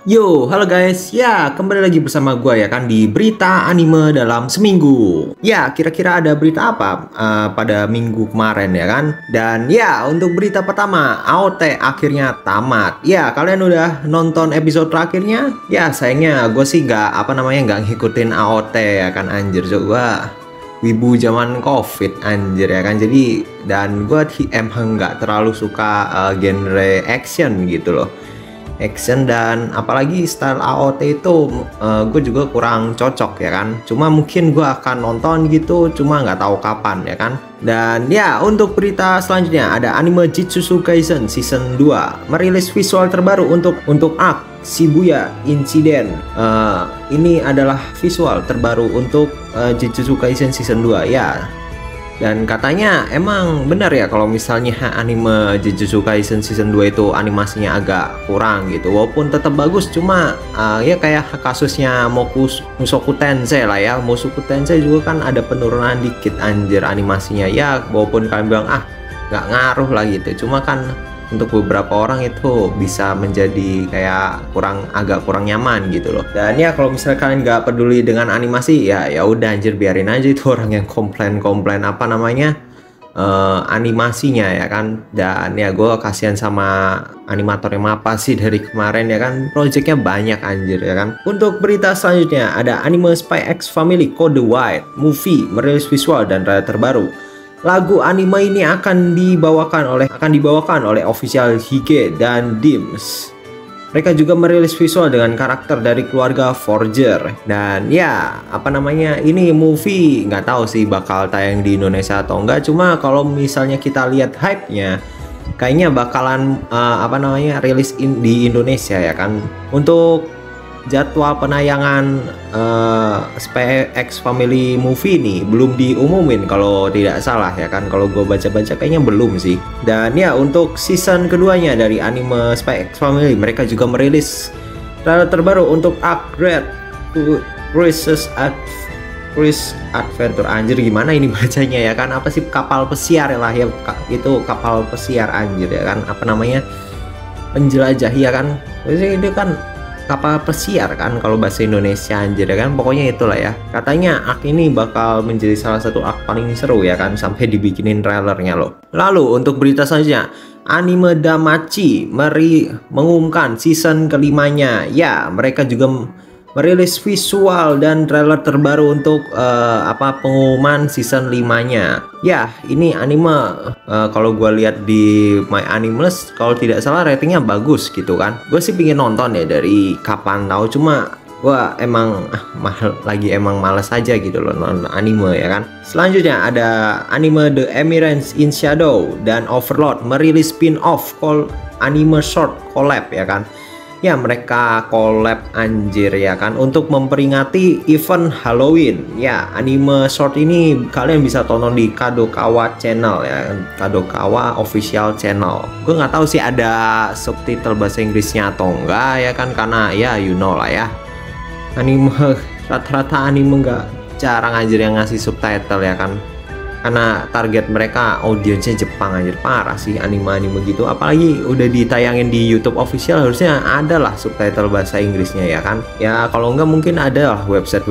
Yo, halo guys. Ya, kembali lagi bersama gue ya kan di berita anime dalam seminggu. Ya, kira-kira ada berita apa pada minggu kemarin ya kan? Dan ya, untuk berita pertama, AOT akhirnya tamat. Ya, kalian udah nonton episode terakhirnya? Ya, sayangnya gue sih nggak ngikutin AOT ya kan, anjir coba. Wibu zaman COVID anjir ya kan. Jadi dan gue emang nggak terlalu suka genre action gitu loh, action dan apalagi style AOT itu gue juga kurang cocok ya kan. Cuma mungkin gue akan nonton gitu, cuma nggak tahu kapan ya kan. Dan ya, untuk berita selanjutnya ada anime Jujutsu Kaisen season 2 merilis visual terbaru untuk arc Shibuya Incident. Ini adalah visual terbaru untuk Jujutsu Kaisen season 2 ya. Dan katanya emang benar ya kalau misalnya anime Jujutsu Kaisen season 2 itu animasinya agak kurang gitu. Walaupun tetap bagus, cuma ya kayak kasusnya Mushoku Tensei lah ya. Mushoku Tensei juga kan ada penurunan dikit anjir animasinya. Ya walaupun kalian bilang nggak ngaruh lah gitu. Cuma kan untuk beberapa orang itu bisa menjadi kayak agak kurang nyaman gitu loh. Dan ya kalau misalnya kalian nggak peduli dengan animasi, ya udah anjir, biarin aja itu orang yang komplain animasinya ya kan. Dan ya gue kasihan sama animatornya Mappa sih, dari kemarin ya kan projectnya banyak anjir ya kan. Untuk berita selanjutnya ada anime Spy X Family Code White movie merilis visual dan trailer terbaru. Lagu anime ini akan dibawakan oleh official Hige dan Dims. Mereka juga merilis visual dengan karakter dari keluarga Forger. Dan ya, ini movie nggak tahu sih bakal tayang di Indonesia atau enggak. Cuma kalau misalnya kita lihat hype-nya, kayaknya bakalan rilis di Indonesia ya kan. Untuk jadwal penayangan Spy X Family movie ini belum diumumin kalau tidak salah ya kan. Kalau gue baca-baca kayaknya belum sih. Dan ya, untuk season keduanya dari anime Spy X Family, mereka juga merilis trailer terbaru untuk Upgrade to Cruise Adventure. Anjir, gimana ini bacanya ya kan? Apa sih, kapal pesiar lah ya, itu kapal pesiar anjir ya kan. Penjelajah ya kan. Jadi itu kan kapal pesiar kan kalau bahasa Indonesia anjir ya kan. Pokoknya itulah ya. Katanya arc ini bakal menjadi salah satu arc paling seru ya kan, sampai dibikinin trailernya loh. Lalu untuk berita selanjutnya, anime Damacy mengumumkan season kelimanya. Ya, mereka juga merilis visual dan trailer terbaru untuk pengumuman season 5-nya. Ya, ini anime kalau gue lihat di My Animalist, kalau tidak salah ratingnya bagus gitu kan. Gue sih pingin nonton ya dari kapan tahu, cuma gue emang males aja gitu loh nonton anime ya kan. Selanjutnya ada anime The Emeralds in Shadow dan Overlord merilis spin-off anime short collab ya kan. Ya, mereka collab anjir ya kan untuk memperingati event Halloween. Ya, anime short ini kalian bisa tonton di Kadokawa channel ya, Kadokawa official channel. Gue nggak tahu sih ada subtitle bahasa Inggrisnya atau enggak ya kan, karena ya you know lah ya, anime rata-rata anime nggak jarang anjir yang ngasih subtitle ya kan, karena target mereka audiensnya Jepang anjir. Parah sih anime-anime gitu, apalagi udah ditayangin di YouTube official, harusnya ada lah subtitle bahasa Inggrisnya ya kan. Ya kalau enggak mungkin ada lah website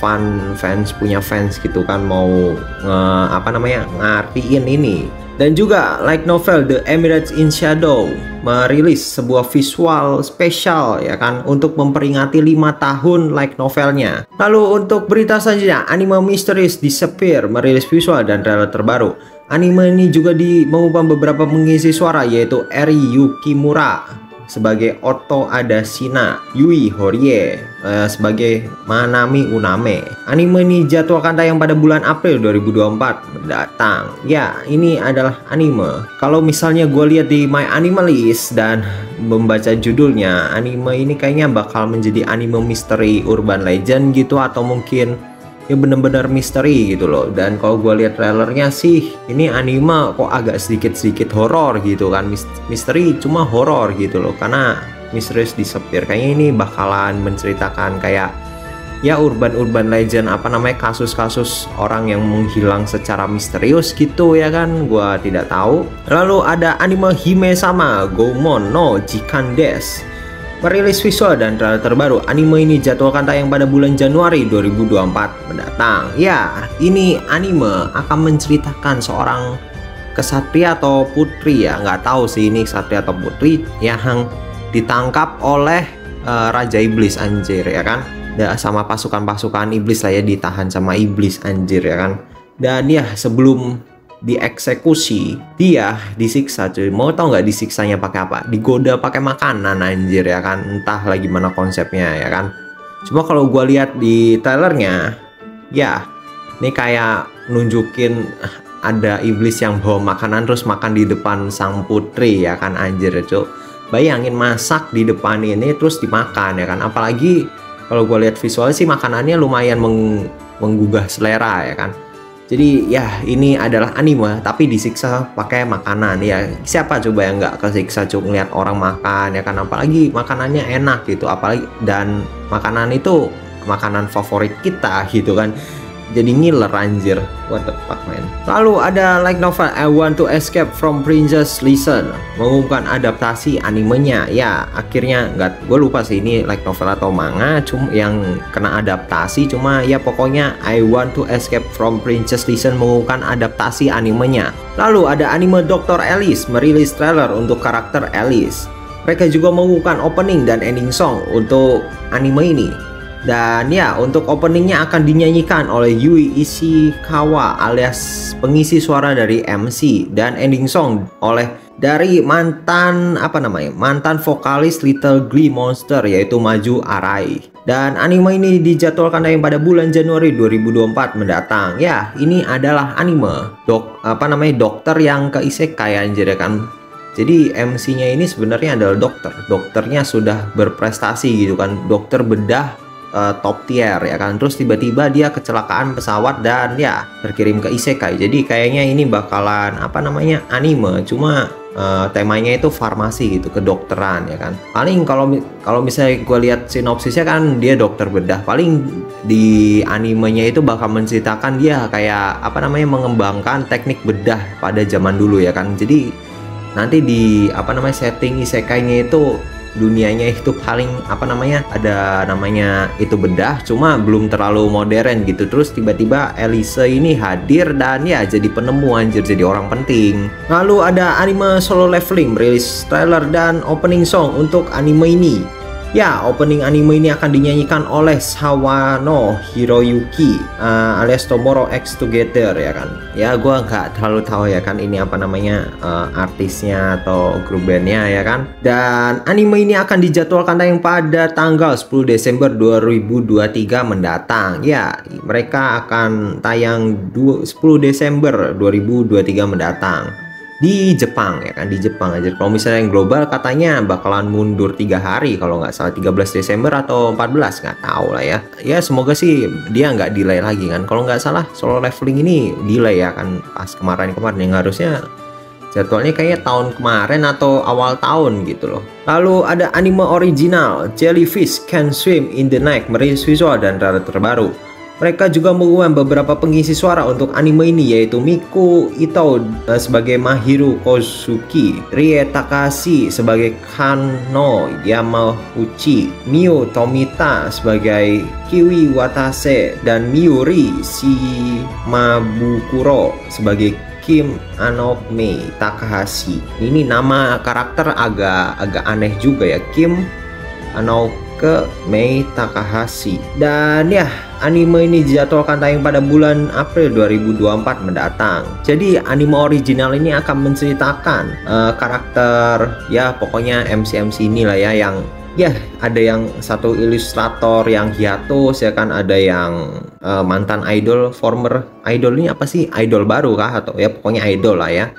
fans punya fans gitu kan, mau ngartiin ini. Dan juga light novel The Emeralds in Shadow merilis sebuah visual spesial ya kan untuk memperingati 5 tahun light novelnya. Lalu untuk berita selanjutnya, anime Mysterious Disappear merilis visual dan trailer terbaru. Anime ini juga mengubah beberapa pengisi suara, yaitu Eri Yukimura sebagai Otto Adashina, Yui Horie sebagai Manami Uname. Anime ini jadwalkan tayang pada bulan April 2024 mendatang. Ya, ini adalah anime. Kalau misalnya gue lihat di My Animalist dan membaca judulnya, anime ini kayaknya bakal menjadi anime misteri urban legend gitu, atau mungkin ya bener-bener misteri gitu loh. Dan kalau gue lihat trailernya sih, ini anime kok agak sedikit horor gitu kan, misteri cuma horor gitu loh, karena Mysterious Disappear kayaknya ini bakalan menceritakan kayak ya urban legend, kasus-kasus orang yang menghilang secara misterius gitu ya kan, gua tidak tahu. Lalu ada anime Hime sama Goemon no Jikan Desu merilis visual dan trailer terbaru. Anime ini jadwalkan tayang pada bulan Januari 2024 mendatang. Ya, ini anime akan menceritakan seorang kesatria atau putri ya, nggak tahu sih ini kesatria atau putri yang ditangkap oleh Raja Iblis anjir ya kan. Sama pasukan-pasukan iblis lah ya, ditahan sama iblis anjir ya kan. Dan ya sebelum dieksekusi dia disiksa cuy. Mau tau nggak disiksanya pakai apa? Digoda pakai makanan anjir ya kan. Entahlah gimana konsepnya ya kan. Cuma kalau gue lihat di trailernya ya ini kayak nunjukin ada iblis yang bawa makanan terus makan di depan sang putri ya kan anjir cuy. Bayangin masak di depan ini terus dimakan ya kan. Apalagi kalau gue lihat visual sih makanannya lumayan menggugah selera ya kan. Jadi ya ini adalah anime tapi disiksa pakai makanan ya. Siapa coba yang nggak kesiksa coba ngeliat orang makan ya kan, apalagi makanannya enak gitu, apalagi dan makanan itu makanan favorit kita gitu kan. Jadi ngiler anjir, what the fuck man. Lalu ada light novel I Want to Escape from Princess Listen mengumumkan adaptasi animenya. Ya akhirnya nggak, gue lupa sih ini light novel atau manga cuma yang kena adaptasi. Cuma ya pokoknya I Want to Escape from Princess Listen mengumumkan adaptasi animenya. Lalu ada anime Dr. Alice merilis trailer untuk karakter Alice. Mereka juga mengumumkan opening dan ending song untuk anime ini. Dan ya untuk openingnya akan dinyanyikan oleh Yui Ishikawa alias pengisi suara dari MC, dan ending song oleh dari mantan vokalis Little Glee Monster yaitu Maju Arai. Dan anime ini dijadwalkan tayang pada bulan Januari 2024 mendatang. Ya ini adalah anime dokter yang ke isekai anjir ya kan. Jadi MC-nya ini sebenarnya adalah dokternya sudah berprestasi gitu kan, dokter bedah top tier ya kan. Terus tiba-tiba dia kecelakaan pesawat dan ya terkirim ke isekai. Jadi kayaknya ini bakalan anime cuma temanya itu farmasi gitu, kedokteran ya kan. Paling kalau misalnya gue lihat sinopsisnya kan dia dokter bedah, paling di animenya itu bakal menceritakan dia kayak mengembangkan teknik bedah pada zaman dulu ya kan. Jadi nanti di setting isekainya itu dunianya itu paling ada namanya itu bedah cuma belum terlalu modern gitu. Terus tiba-tiba Alice ini hadir dan ya jadi penemu anjir, jadi orang penting. Lalu ada anime Solo Leveling merilis trailer dan opening song untuk anime ini. Ya, opening anime ini akan dinyanyikan oleh Sawano Hiroyuki alias Tomorrow X Together ya kan. Ya, gua nggak terlalu tahu ya kan ini artisnya atau grup bandnya ya kan. Dan anime ini akan dijadwalkan tayang pada tanggal 10 Desember 2023 mendatang. Ya, mereka akan tayang 10 Desember 2023 mendatang. Di Jepang ya kan, di Jepang aja. Kalau misalnya yang global katanya bakalan mundur 3 hari kalau nggak salah, 13 Desember atau 14 nggak tahu lah ya. Ya semoga sih dia nggak delay lagi kan. Kalau nggak salah Solo Leveling ini delay ya kan, pas kemarin yang harusnya jadwalnya kayaknya tahun kemarin atau awal tahun gitu loh. Lalu ada anime original Jellyfish Can Swim in the Night merilis visual dan trailer terbaru. Mereka juga mengumumkan beberapa pengisi suara untuk anime ini yaitu Miku Ito sebagai Mahiru Kozuki, Rie Takahashi sebagai Kano Yamauchi, Miyu Tomita sebagai Kiwi Watase, dan Miyuri Shimabukuro sebagai Kim Anokme Takahashi. Ini nama karakter agak aneh juga ya, Kim Anokme Takahashi. Dan ya anime ini dijadwalkan tayang pada bulan April 2024 mendatang. Jadi anime original ini akan menceritakan karakter ya pokoknya MC inilah ya, yang ya ada yang satu ilustrator yang hiatus ya kan, ada yang mantan idol, former idol, ini apa sih, idol baru kah atau ya pokoknya idol lah ya.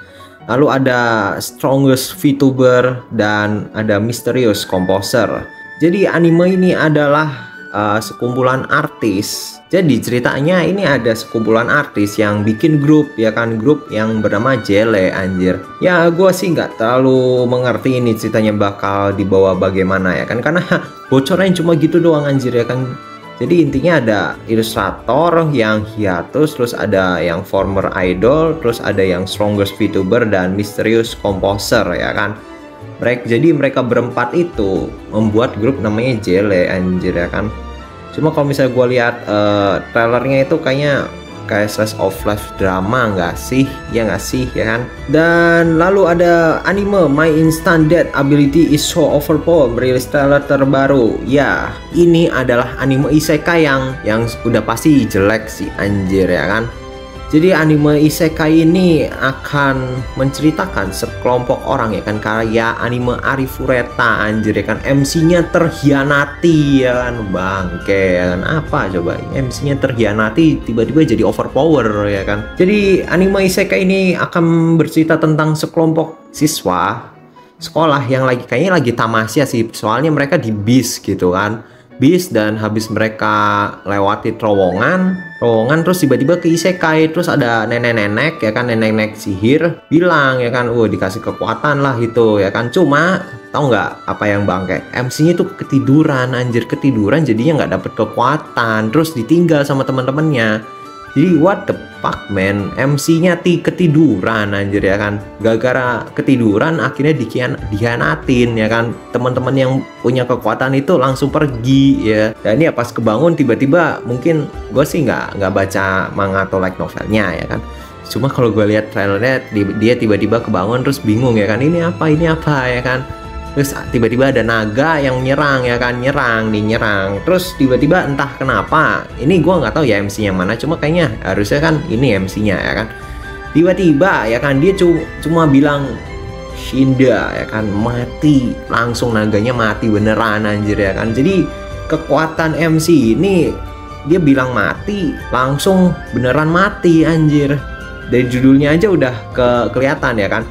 Lalu ada strongest VTuber dan ada mysterious composer. Jadi anime ini adalah sekumpulan artis. Jadi ceritanya ini ada sekumpulan artis yang bikin grup ya kan, grup yang bernama Jele anjir. Ya gue sih nggak terlalu mengerti ini ceritanya bakal dibawa bagaimana ya kan, karena bocoran cuma gitu doang anjir ya kan. Jadi intinya ada ilustrator yang hiatus, terus ada yang former idol, terus ada yang strongest VTuber dan mysterious composer ya kan. Mereka berempat itu membuat grup namanya Jele anjir ya kan. Cuma kalau misalnya gue lihat trailernya itu kayaknya kayak slice of life drama nggak sih? Ya nggak sih ya kan? Dan lalu ada anime My Instant Death Ability is So Overpowered, merilis trailer terbaru. Ya, ini adalah anime isekai yang udah pasti jelek sih anjir ya kan. Jadi anime isekai ini akan menceritakan sekelompok orang ya kan, karya anime Arifureta anjir ya kan. MC-nya terhianati ya kan, bangke ya kan. Apa coba MC-nya terhianati tiba-tiba jadi overpower ya kan. Jadi anime isekai ini akan bercerita tentang sekelompok siswa sekolah yang kayaknya lagi tamasya sih, soalnya mereka di bis gitu kan. Bis, dan habis mereka lewati terowongan terus tiba-tiba ke isekai, terus ada nenek-nenek ya kan, nenek-nenek sihir bilang ya kan, dikasih kekuatan lah itu ya kan. Cuma tahu nggak apa yang bangke, MC-nya tuh ketiduran anjir, jadinya nggak dapet kekuatan, terus ditinggal sama teman-temannya. Jadi what the fuck man, MC-nya ketiduran anjir ya kan. Gara-gara ketiduran akhirnya dikhianatin ya kan. Teman-teman yang punya kekuatan itu langsung pergi ya. Dan ini ya pas kebangun tiba-tiba, mungkin gue sih nggak baca manga atau light novelnya ya kan. Cuma kalau gue lihat trailernya dia tiba-tiba kebangun terus bingung ya kan, ini apa ya kan. Terus tiba-tiba ada naga yang nyerang ya kan, nyerang. Terus tiba-tiba entah kenapa, ini gue nggak tahu ya MC yang mana, cuma kayaknya harusnya kan ini MC-nya ya kan. Tiba-tiba ya kan dia cuma bilang Shinda ya kan, mati, langsung naganya mati beneran anjir ya kan. Jadi kekuatan MC ini dia bilang mati, langsung beneran mati anjir. Dari judulnya aja udah kelihatan ya kan.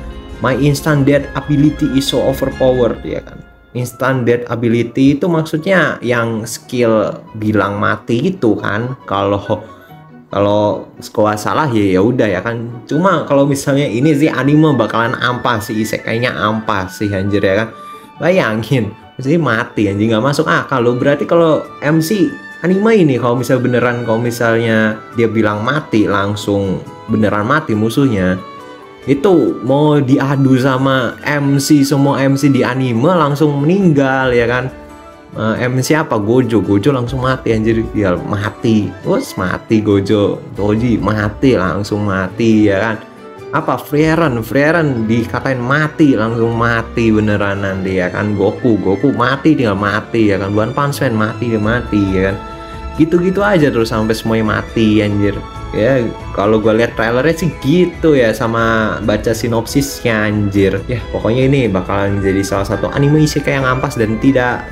My Instant Death Ability is So Overpowered ya kan. Instant Death Ability itu maksudnya yang skill bilang mati itu kan. Kalau sekolah salah ya udah ya kan. Cuma kalau misalnya ini sih anime bakalan ampas sih, isekainya ampas sih anjir ya kan. Bayangin, mesti mati anjing, nggak masuk akal loh. Berarti kalau MC anime ini kalau misalnya dia bilang mati, langsung beneran mati musuhnya, itu mau diadu sama MC, semua MC di anime langsung meninggal ya kan. MC apa? Gojo langsung mati anjir, dia mati, terus mati. Doji mati, langsung mati ya kan. Apa Frieren dikatain mati, langsung mati beneran nanti ya kan. Goku mati, tinggal mati ya kan. One Punch Man mati, dia mati ya kan. Gitu-gitu aja terus sampai semuanya mati anjir. Ya kalau gue lihat trailernya sih gitu ya, sama baca sinopsisnya anjir. Ya pokoknya ini bakalan jadi salah satu anime isekai yang ampas dan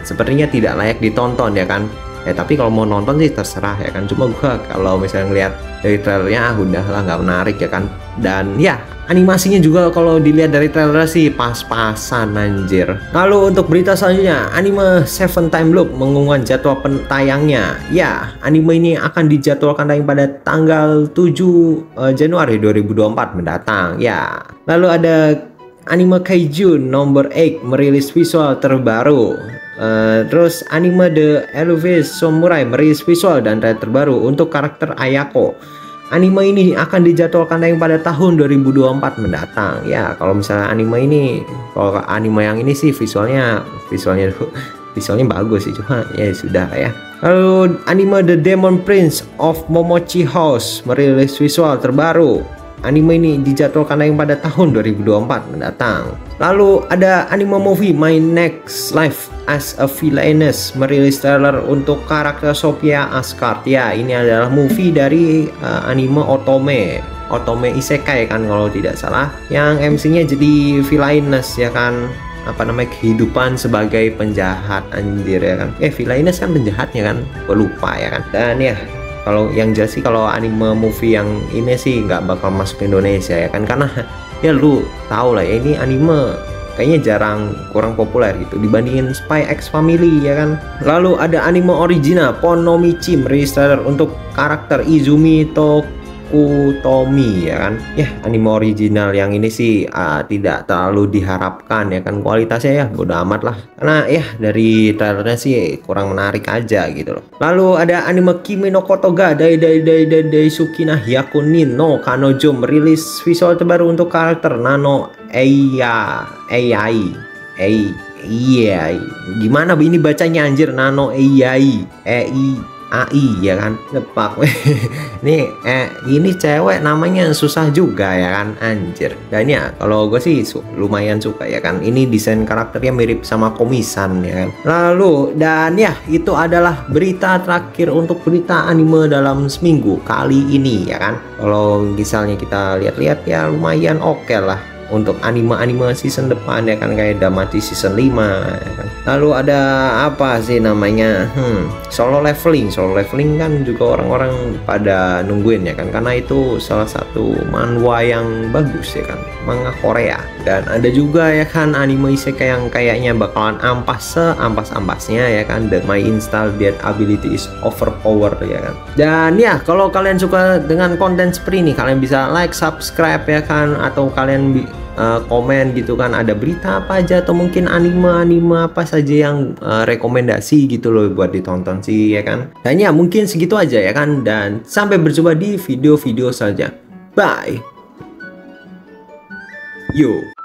sepertinya tidak layak ditonton ya kan. Ya tapi kalau mau nonton sih terserah ya kan. Cuma gue kalau misalnya ngeliat dari trailernya udahlah nggak menarik ya kan. Dan ya animasinya juga kalau dilihat dari trailer sih pas-pasan anjir. Lalu untuk berita selanjutnya, anime Seven Time Loop mengumumkan jadwal tayangnya. Ya, anime ini akan dijadwalkan tayang pada tanggal 7 Januari 2024 mendatang. Ya. Lalu ada anime Kaiju Number 8 merilis visual terbaru. Terus anime The Elusive Samurai merilis visual dan trailer terbaru untuk karakter Ayako. Anime ini akan dijadwalkan tayang pada tahun 2024 mendatang. Ya, kalau misalnya kalau anime yang ini sih visualnya bagus sih, cuma ya sudah ya. Lalu anime The Demon Prince of Momochi House merilis visual terbaru. Anime ini dijadwalkan tayang pada tahun 2024 mendatang. Lalu ada anime movie My Next Life as a Villainess merilis trailer untuk karakter Sophia Asgard. Ya, ini adalah movie dari anime Otome Isekai kan kalau tidak salah, yang MC-nya jadi Villainess ya kan. Apa namanya, kehidupan sebagai penjahat anjir ya kan. Villainess kan penjahatnya kan, gue lupa ya kan. Dan ya kalau yang jelas sih kalau anime movie yang ini sih nggak bakal masuk Indonesia ya kan, karena ya lu tau lah ya, ini anime kayaknya kurang populer gitu dibandingin Spy X Family ya kan. Lalu ada anime original Ponomichi merilis trailer untuk karakter Izumi Tokutomi ya kan. Ya anime original yang ini sih tidak terlalu diharapkan ya kan, kualitasnya ya bodo amat lah, karena ya dari trailernya sih kurang menarik aja gitu loh. Lalu ada anime Kimi no Kotoga Daisuki na Hyakunin no Kanojo merilis visual terbaru untuk karakter Nano AI Iya, gimana ini bacanya anjir? Nano AI, AI ya kan, depak. Ini ini cewek namanya susah juga ya kan, anjir. Dan ya kalau gue sih lumayan suka ya kan, ini desain karakternya mirip sama Komisan ya kan. Lalu dan ya itu adalah berita terakhir untuk berita anime dalam seminggu kali ini ya kan. Kalau misalnya kita lihat-lihat ya lumayan oke lah untuk anime-anime season depan ya kan, kayak Damati season 5 ya kan. Lalu ada apa sih namanya, Solo Leveling kan juga orang-orang pada nungguin ya kan, karena itu salah satu manhwa yang bagus ya kan, manga Korea. Dan ada juga ya kan anime isekai yang kayaknya bakalan ampas-ampasnya ya kan, My Install Dead Ability is Overpower ya kan. Dan ya kalau kalian suka dengan konten seperti ini, kalian bisa like, subscribe ya kan, atau kalian komen gitu kan, ada berita apa aja atau mungkin anime apa saja yang rekomendasi gitu loh buat ditonton sih ya kan. Dan ya mungkin segitu aja ya kan, dan sampai berjumpa di video-video selanjutnya. Bye. Yo.